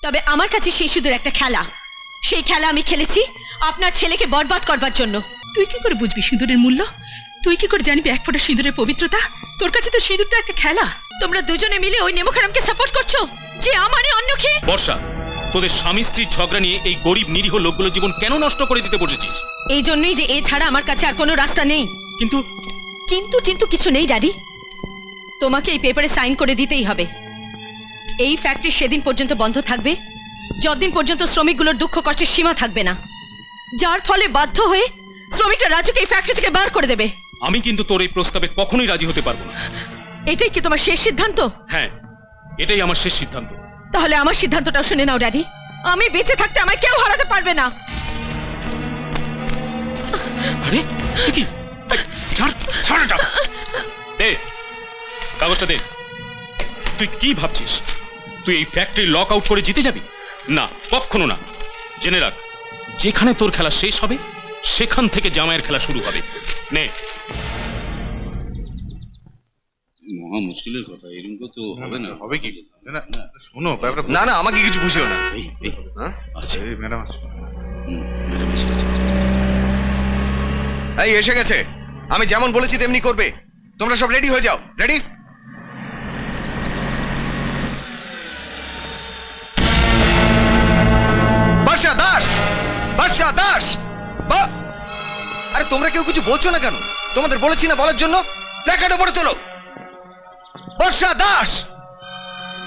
তবে আমার কাছে সেই সিঁদুর একটা খেলা। সেই খেলা আমি খেলেছি আপনার ছেলেকে বরবাদ করবার জন্য। তুই কি করে বুঝবি সিঁদুরের মূল্য? তুই কি করে জানবি এক ফোঁটা সিঁদুরের পবিত্রতা? তোর কাছে তো সিঁদুরটা একটা খেলা। তোমরা দুজনে মিলে ওই নেমুখারামকে সাপোর্ট করছো যে আমারই অন্যকে। বর্ষা, তোদের স্বামী স্ত্রীর ঝগড়া নিয়ে এই গরিব নিরীহ লোকগুলোর জীবন কেন নষ্ট করে দিতে বসেছিস? এই জন্যই যে এ ছাড়া আমার কাছে আর কোনো রাস্তা নেই। কিন্তু কিন্তু কিছু নেই ড্যাডি। তোমাকে এই পেপারে সাইন করে দিতেই হবে। এই ফ্যাক্টরি সেদিন পর্যন্ত বন্ধ থাকবে যতদিন পর্যন্ত শ্রমিকগুলোর দুঃখ কষ্টের সীমা থাকবে না, যার ফলে বাধ্য হয়ে শ্রমিকরা রাজুকে এই ফ্যাক্টরি থেকে বার করে দেবে। আমি কিন্তু তোর এই প্রস্তাবে কখনোই রাজি হতে পারবো না। এটাই কি তোমার শেষ সিদ্ধান্ত? হ্যাঁ, এটাই আমার শেষ সিদ্ধান্ত। তাহলে আমার সিদ্ধান্তটাও শুনে নাও ড্যাডি। আমি বেঁচে থাকতে আমায় কেউ হারাতে পারবে না। আরে কি? ছাড় ছাড় এটা। দে কাগজটা দে। তুই কি ভাবছিস তুই এই ফ্যাক্টরি লক আউট করে জিতে যাবি? না, কখনো না। জেনে রাখ, যেখানে তোর খেলা শেষ হবে সেখান থেকে জামাইয়ের খেলা শুরু হবে। নে। মহা মুশকিলের কথা, এরকম তো হবে না। হবে কি? না শোনো, না না আমাকে কিছু বুঝিও না। আচ্ছা ম্যাডাম এই এসে গেছে। আমি যেমন বলেছি তেমনি করবে। তোমরা সব রেডি হয়ে যাও। রেডি? বর্ষা দাস, বর্ষা দাস। আরে তোমরা কেউ কিছু বলছো না কেন? তোমাদের বলেছি না বলার জন্য? প্ল্যাকার্ড উপরে তোলো। বর্ষা দাস,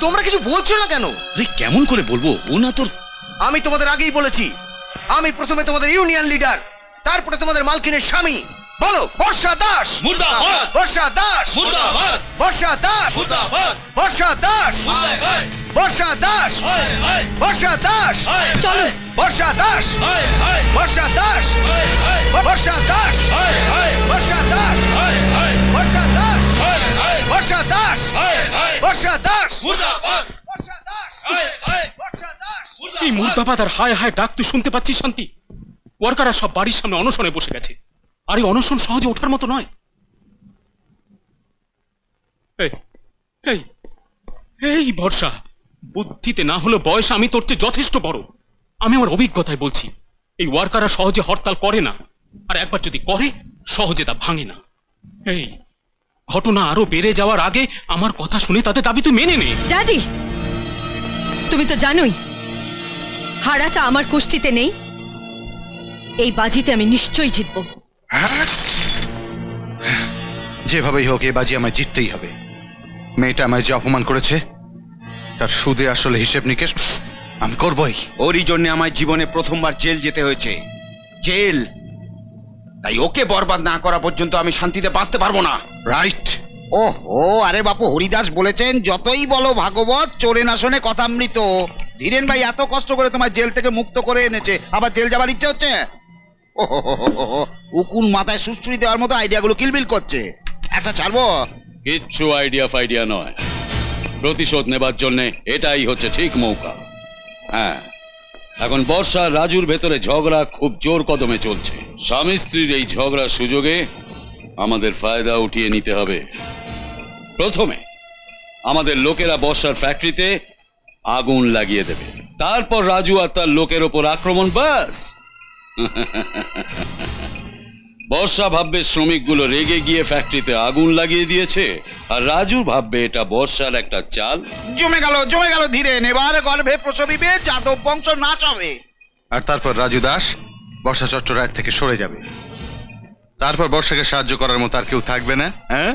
তোমরা কিছু বলছো না কেন? কেমন করে বলবো? ও না তোর। আমি তোমাদের আগেই বলেছি, আমি প্রথমে তোমাদের ইউনিয়ন লিডার, তারপরে তোমাদের মালকিনের স্বামী। বলো বর্ষা দাস মুর্দাবাদ, বর্ষা দাস মুর্দাবাদ, বর্ষা দাস মুর্দাবাদ, বর্ষা দাস, বর্ষা দাস, বর্ষা দাস। চলো বর্ষা দাস, বর্ষা দাস, বর্ষা দাস, বর্ষা দাস, বর্ষা দাস, বর্ষা দাস, বর্ষা দাস মুর্দাবাদ, বর্ষা দাস, বর্ষা দাস। এই মুর্দাবাদ আর হায় হায় ডাক তুই শুনতে পাচ্ছিস শান্তি? ওয়ার্কাররা সব বাড়ির সামনে অনশনে বসে গেছে। আর এই অনশন সহজে ওঠার মতো নয়। এই ভরসা, বুদ্ধিতে না হলো বয়সে আমি তোর চেয়ে যথেষ্ট বড়। আমি আমার অভিজ্ঞতায় বলছি, এই ওয়ার্কাররা সহজে হরতাল করে না, আর একবার যদি করে সহজে তা ভাঙে না। এই ঘটনা আরো বেড়ে যাওয়ার আগে আমার কথা শুনে তাদের দাবি তুই মেনে নে। ড্যাডি, তুমি তো জানোই হারাটা আমার কুষ্টিতে নেই। এই বাজিতে আমি নিশ্চয়ই জিতবো। যেভাবেই হোক এই বাজি আমায় জিততেই হবে। মেয়েটা আমায় যে অপমান করেছে তার সুদে আসলে হিসেব নিকেশ আমি করবই। ওরই জন্য আমার জীবনে প্রথমবার জেল যেতে হয়েছে। জেল। তাই ওকে বরবাদ না করা পর্যন্ত আমি শান্তিতে বাঁচতে পারবো না। রাইট। ও আরে বাপু, হরিদাস বলেছেন যতই বলো ভাগবত চোরে না শোনে কথামৃত। ধীরেন ভাই এত কষ্ট করে তোমার জেল থেকে মুক্ত করে এনেছে, আবার জেল যাবার ইচ্ছে হচ্ছে? উকুন মাথায় সুশ্রী দেওয়ার মতো আইডিয়াগুলো কিলবিল করছে। একটা ছাড়বো? কিচ্ছু আইডিয়া ফাইডিয়া নয়, প্রতিশোধ নেবার জন্য এটাই হচ্ছে ঠিক মৌকা। হ্যাঁ, এখন বর্ষা রাজুর ভেতরে ঝগড়া খুব জোর কদমে চলছে। স্বামী স্ত্রীর এই ঝগড়ার সুযোগে আমাদের ফায়দা উঠিয়ে নিতে হবে। প্রথমে আমাদের লোকেরা বর্ষার ফ্যাক্টরিতে আগুন লাগিয়ে দেবে, তারপর রাজু আর তার লোকের ওপর আক্রমণ। বাস বর্ষা ভাববে শ্রমিকগুলো রেগে গিয়ে ফ্যাক্টরিতে আগুন লাগিয়ে দিয়েছে, আর রাজু ভাববে এটা বর্ষার একটা চাল। জমে গেল ধীরেন। এবার গর্ভে প্রসবিবে, যাদব বংশ নাশ হবে। আর তারপর রাজু দাস বর্ষা চট্টরায় থেকে সরে যাবে। তারপর বর্ষাকে সাহায্য করার মতো আর কেউ থাকবে না। হ্যাঁ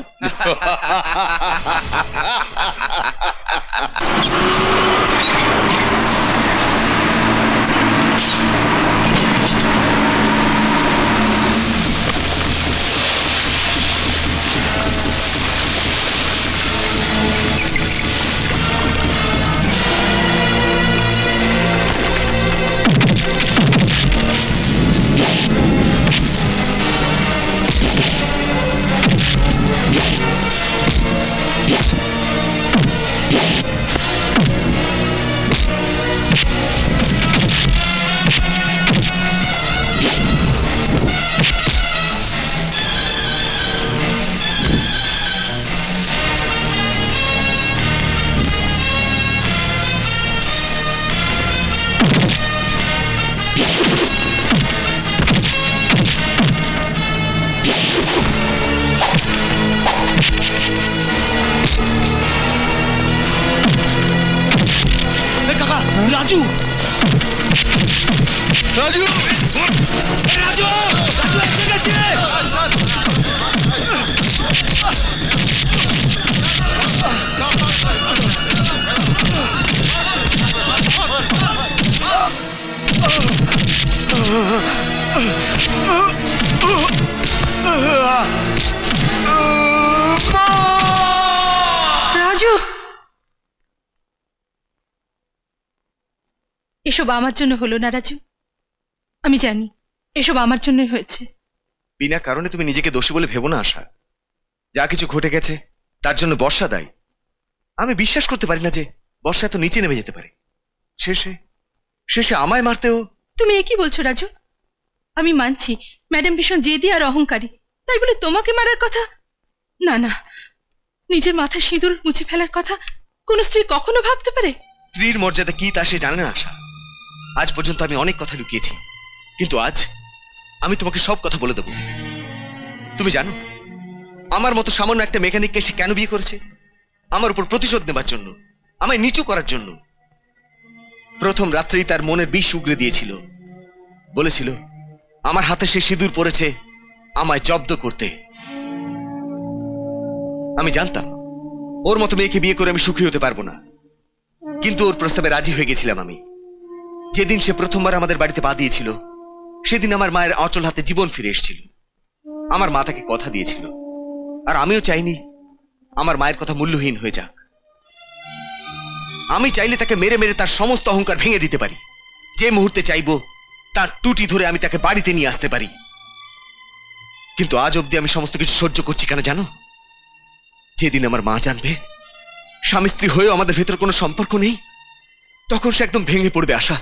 রাজু রাজু রাজু রাজু এসে গেছে। রাজু, এসব আমার জন্য হলো না রাজু, আমি জানি এসব আমার জন্য হয়েছে। বিনা কারণে তুমি নিজেকে দোষী বলে ভেবো না আশা। যা কিছু ঘটে গেছে তার জন্য বর্ষা দায়ী। আমি বিশ্বাস করতে পারি না যে বর্ষা এত নিচে নেমে যেতে পারে। শেষে শেষে আমায় মারতেও। তুমি এ কি বলছো রাজু? আমি মানছি ম্যাডাম ভীষণ জেদি আর অহংকারী, তাই বলে তোমাকে মারার কথা? না না, নিজের মাথা সিঁদুর মুছে ফেলার কথা কোন স্ত্রী কখনো ভাবতে পারে? স্ত্রীর মর্যাদা কি তা সে জানে না আশা। আজ পর্যন্ত আমি অনেক কথা লুকিয়েছি, কিন্তু আজ আমি তোমাকে সব কথা বলে দেব। তুমি জানো আমার মতো সামান্য একটা মেকানিককে সে কেন বিয়ে করেছে? আমার উপর প্রতিশোধ নেবার জন্য, আমায় নিচু করার জন্য। প্রথম রাত্রেই তার মনের বিষ উগড়ে দিয়েছিল। বলেছিল আমার হাতে সে সিঁদুর পড়েছে আমায় জব্দ করতে। আমি জানতাম ওর মতো মেয়েকে বিয়ে করে আমি সুখী হতে পারবো না, কিন্তু ওর প্রস্তাবে রাজি হয়ে গেছিলাম আমি। যেদিন সে প্রথমবার আমাদের বাড়িতে পা দিয়েছিল সেদিন আমার মায়ের অচল হাতে জীবন ফিরে এসেছিল। আমার মা তাকে কথা দিয়েছিল, আর আমিও চাইনি আমার মায়ের কথা মূল্যহীন হয়ে যাক। আমি চাইলে তাকে মেরে মেরে তার সমস্ত অহংকার ভেঙে দিতে পারি। যে মুহূর্তে চাইবো তার টুটি ধরে আমি তাকে বাড়িতে নিয়ে আসতে পারি। কিন্তু আজ অব্দি আমি সমস্ত কিছু সহ্য করছি কেন জানো? যেদিন আমার মা জানবে স্বামী স্ত্রী হয়েও আমাদের ভেতর কোনো সম্পর্ক নেই, তখন সে একদম ভেঙে পড়বে আশা।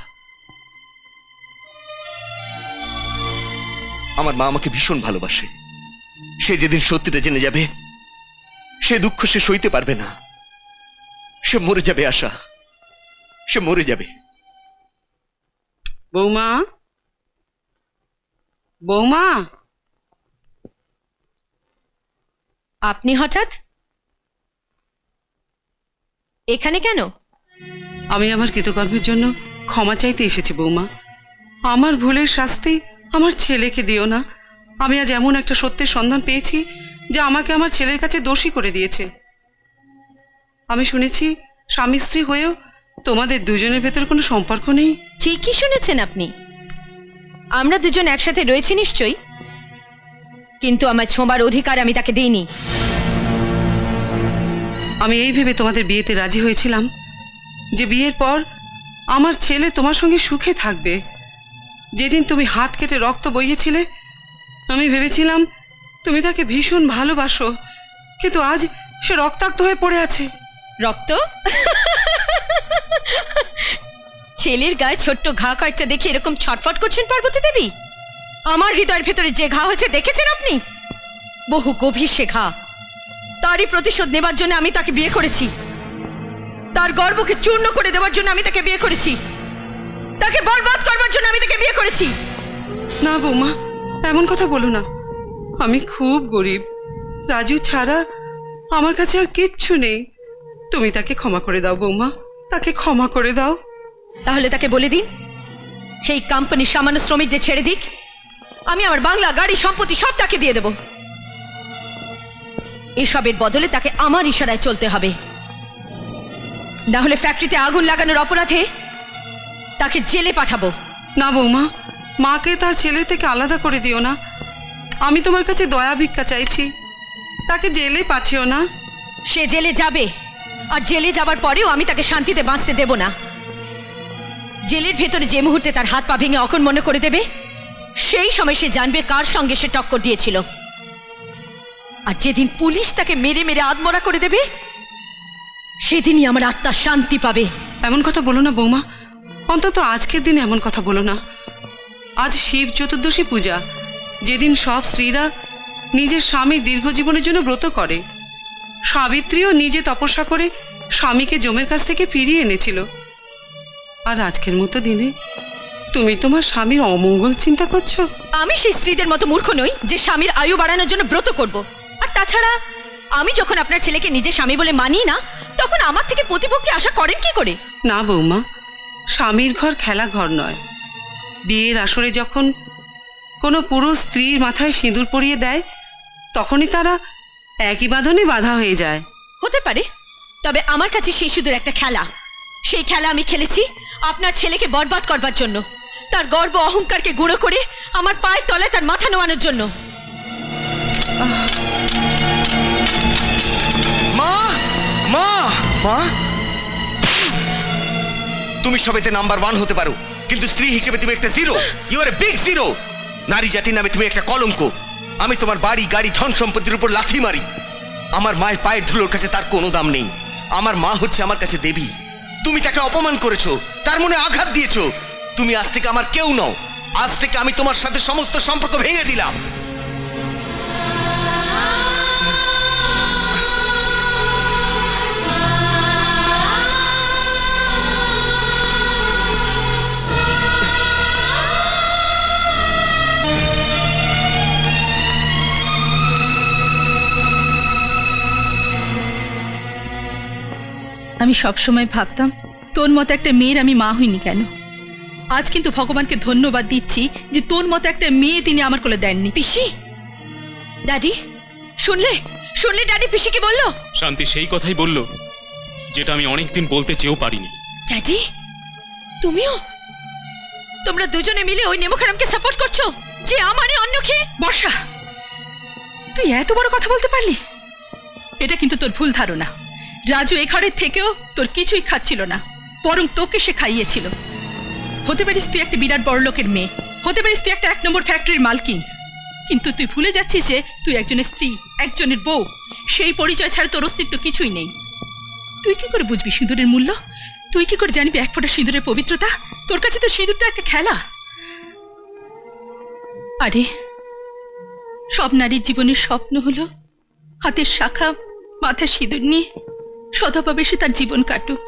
আমার মা আমাকে ভীষণ ভালোবাসে। সে যেদিন সত্যিটা জেনে যাবে সে দুঃখ সে সইতে পারবে না। সে মরে যাবে আশা, সে মরে যাবে। বৌমা, বৌমা, আপনি হঠাৎ এখানে কেন? আমি আমার কৃতকর্মের জন্য ক্ষমা চাইতে এসেছি বৌমা। আমার ভুলের শাস্তি আমার ছেলেকে দিও না। আমি আজ এমন একটা সত্যের সন্ধান পেয়েছি যা আমাকে আমার ছেলের কাছে দোষী করে দিয়েছে। আমি শুনেছি স্বামী স্ত্রী হয়েও তোমাদের দুজনের ভেতর কোনো সম্পর্ক নেই। ঠিকই শুনেছেন আপনি। আমরা দুজন একসাথে রয়েছি নিশ্চয়ই, কিন্তু আমার ছোঁবার অধিকার আমি তাকে দিইনি। আমি এই ভেবে তোমাদের বিয়েতে রাজি হয়েছিলাম যে বিয়ের পর আমার ছেলে তোমার সঙ্গে সুখে থাকবে। যেদিন তুমি হাত কেটে রক্ত বইয়েছিলে আমি ভেবেছিলাম তুমি তাকে ভীষণ ভালোবাসো, কিন্তু আজ সে রক্তাক্ত হয়ে পড়ে আছে। রক্ত? ছেলের গায়ে ছোট্ট ঘা কয়েকটা দেখে এরকম ছটফট করছেন পার্বতী দেবী? আমার হৃদয়ের ভেতরে যে ঘা হয়েছে দেখেছেন আপনি? বহু গভীর সে ঘা। তারই প্রতিশোধ নেবার জন্য আমি তাকে বিয়ে করেছি। তার গর্বকে চূর্ণ করে দেওয়ার জন্য আমি তাকে বিয়ে করেছি। তাকে বরবাদ করবার জন্য আমি তাকে বিয়ে করেছি। না বৌমা, এমন কথা বলো না। আমি খুব গরিব, রাজু ছাড়া আমার কাছে আর কিচ্ছু নেই। তুমি তাকে ক্ষমা করে দাও বৌমা, তাকে ক্ষমা করে দাও। তাহলে তাকে বলে দিন সেই কোম্পানির সামান্য শ্রমিকদের ছেড়ে দিক। আমি আমার বাংলা, গাড়ি, সম্পত্তি সব তাকে দিয়ে দেব। এসবের বদলে তাকে আমার ইশারায় চলতে হবে। না হলে ফ্যাক্টরিতে আগুন লাগানোর অপরাধে তাকে জেলে পাঠাবো। না বৌমা, মাকে তার ছেলে থেকে আলাদা করে দিও না। আমি তোমার কাছে দয়া ভিক্ষা চাইছি, তাকে জেলে পাঠিও না। সে জেলে যাবে, আর জেলে যাবার পরেও আমি তাকে শান্তিতে বাঁচতে দেব না। জেলের ভেতরে যে মুহূর্তে তার হাত পা ভেঙে অকর্মণ্য করে দেবে সেই সময় সে জানবে কার সঙ্গে সে টক্কর দিয়েছিল। আর যেদিন পুলিশ তাকে মেরে মেরে আধমরা করে দেবে সেদিনই আমার আত্মা শান্তি পাবে। এমন কথা বলো না বৌমা, অন্তত আজকের দিনে এমন কথা বলো না। আজ শিব চতুর্দশী পূজা, যেদিন সব স্ত্রীরা নিজের স্বামীর দীর্ঘ জীবনের জন্য ব্রত করে। সাবিত্রীও নিজে তপস্যা করে স্বামীকে যমের কাছ থেকে ফিরিয়ে এনেছিল। আর আজকের মতো দিনে তুমি তোমার স্বামীর অমঙ্গল চিন্তা করছো? আমি সেই স্ত্রীদের মতো মূর্খ নই যে স্বামীর আয়ু বাড়ানোর জন্য ব্রত করব। আর তাছাড়া আমি যখন আপনার ছেলেকে নিজের স্বামী বলে মানি না, তখন আমার থেকে প্রতিভক্তি আশা করেন কি করে? না বৌমা, স্বামীর ঘর খেলা ঘর নয়। বিয়ের আসরে যখন কোনো পুরুষ স্ত্রীর মাথায় সিঁদুর পরিয়ে দেয় তখনই তারা একই বাঁধনে বাঁধা হয়ে যায়। হতে পারে, তবে আমার কাছে সেই সিঁদুর একটা খেলা। সেই খেলা আমি খেলেছি আপনার ছেলেকে বরবাদ করবার জন্য, তার গর্ব অহংকারকে গুঁড়ো করে আমার পায়ের তলায় তার মাথা নোয়ানোর জন্য। মা মা মা, তুমি সবেতে নাম্বার 1 হতে পারো, কিন্তু স্ত্রী হিসেবে তুমি একটা zero. You are a big zero. নারী জাতির নামে তুমি একটা কলঙ্ক। আমি তোমার বাড়ি গাড়ি ধন সম্পত্তির উপর লাথি মারি, আমার মায়ের পায়ের ধুলোর কাছে তার কোনো দাম নেই। আমার মা হচ্ছে আমার কাছে দেবী। তুমি তাকে অপমান করেছো, তার মনে আঘাত দিয়েছো। তুমি আজ থেকে আমার কেউ নও। আজ থেকে আমি তোমার সাথে সমস্ত সম্পর্ক ভেঙে দিলাম। আমি সবসময় ভাবতাম তোর মতো একটা মেয়ের আমি মা হইনি কেন। আজ কিন্তু ভগবানকে ধন্যবাদ দিচ্ছি যে তোর মতো একটা মেয়ে তিনি আমার কোলে দেননি। পিসি, ড্যাডি শুনলে শুনলে ড্যাডি পিসিকে বললো। শান্তি সেই কথাই বলল যেটা আমি অনেকদিন বলতে চেয়েও পারিনি। ড্যাডি তুমিও, তোমরা দুজনে মিলে ওই নেমখারামকে সাপোর্ট করছো যে আমারই অন্যকে। বর্ষা, তুই এত বড় কথা বলতে পারলি? এটা কিন্তু তোর ভুল ধারণা। রাজু এই ঘরের থেকেও তোর কিছুই খাচ্ছিল না, বরং তোকে সে খাইয়েছিল। হতে পারিস তুই একটা বিরাট বড় লোকের মেয়ে, হতে পারিস তুই একটা 1 নম্বর ফ্যাক্টরির মালকিন, কিন্তু তুই ভুলে যাচ্ছিস যে তুই একজনের স্ত্রী, একজনের বউ। সেই পরিচয় ছাড়া তোর অস্তিত্ব কিছুই নেই। তুই কি করে বুঝবি সিঁদুরের মূল্য? তুই কি করে জানবি 1 ফোঁটা সিঁদুরের পবিত্রতা? তোর কাছে তো সিঁদুরটা একটা খেলা। আরে সব নারীর জীবনের স্বপ্ন হলো হাতের শাখা, মাথায় সিঁদুর নিয়ে সদাভাবে সে তার জীবন কাটুক।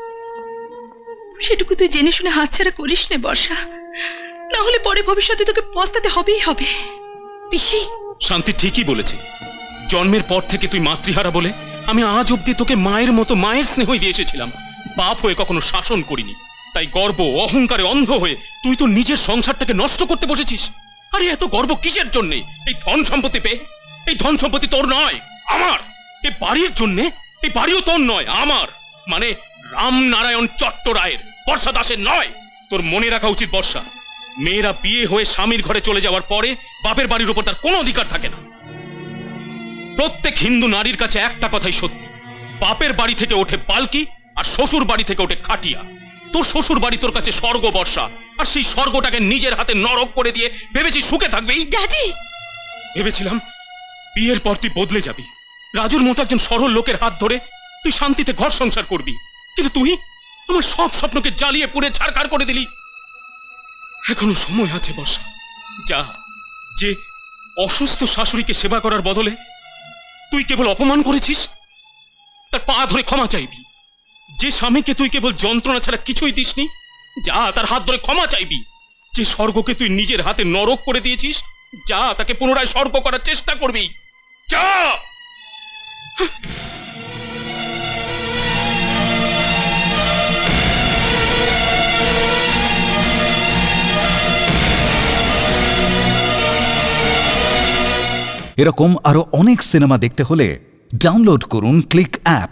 সেটুকু তুই জেনে শুনে হাতছাড়া করিস না বর্ষা, না হলে পরে ভবিষ্যতে তোকে পস্তাতে হবেই হবে। পিসি, শান্তি ঠিকই বলেছে। জন্মের পর থেকে তুই মাতৃহারা বলে আমি আজ অব্দি তোকে মায়ের মতো, মায়ের স্নেহই দিয়ে এসেছিলাম। বাপ হয়ে কখনো শাসন করিনি। তাই গর্ব অহংকারে অন্ধ হয়ে তুই তো নিজের সংসারটাকে নষ্ট করতে বসেছিস। আরে এত গর্ব কিসের জন্যে? এই ধন সম্পত্তি পেয়ে? এই ধন সম্পত্তি তোর নয়, আমার। এই বাড়ির জন্যে, এই বাড়িও তোর নয়, আমার। মানে রামনারায়ণ চট্টরায়ের, বর্ষা দাসের নয়। তোর মনে রাখা উচিত বর্ষা, মেয়েরা বিয়ে হয়ে স্বামীর ঘরে চলে যাওয়ার পরে বাপের বাড়ির উপর তার কোনো অধিকার থাকে না। প্রত্যেক হিন্দু নারীর কাছে একটা কথাই সত্যি, বাপের বাড়ি থেকে ওঠে পালকি আর শ্বশুর বাড়ি থেকে ওঠে খাটিয়া। তোর শ্বশুর বাড়ি তোর কাছে স্বর্গ বর্ষা, আর সেই স্বর্গটাকে নিজের হাতে নরক করে দিয়ে ভেবেছিস সুখে থাকবেই। ড্যাডি, ভেবেছিলাম বিয়ের পর তুই বদলে যাবি, রাজুর মতো একজন সরল লোকের হাত ধরে তুই শান্তিতে ঘর সংসার করবি, কিন্তু তুই আমার সব স্বপ্নকে জ্বালিয়ে পুড়ে ছারখার করে দিলি। এখনো সময় আছে বর্ষা, যা। যে অসুস্থ শাশুড়িকে সেবা করার বদলে তুই কেবল অপমান করেছিস, তার পা ধরে ক্ষমা চাইবি। যে স্বামীকে তুই কেবল যন্ত্রণা ছাড়া কিছুই দিসনি, যা তার হাত ধরে ক্ষমা চাইবি। যে স্বর্গকে তুই নিজের হাতে নরক করে দিয়েছিস, যা তাকে পুনরায় স্বর্গ করার চেষ্টা করবি, যা। এরকম আরো অনেক সিনেমা দেখতে হলে ডাউনলোড করুন ক্লিক অ্যাপ।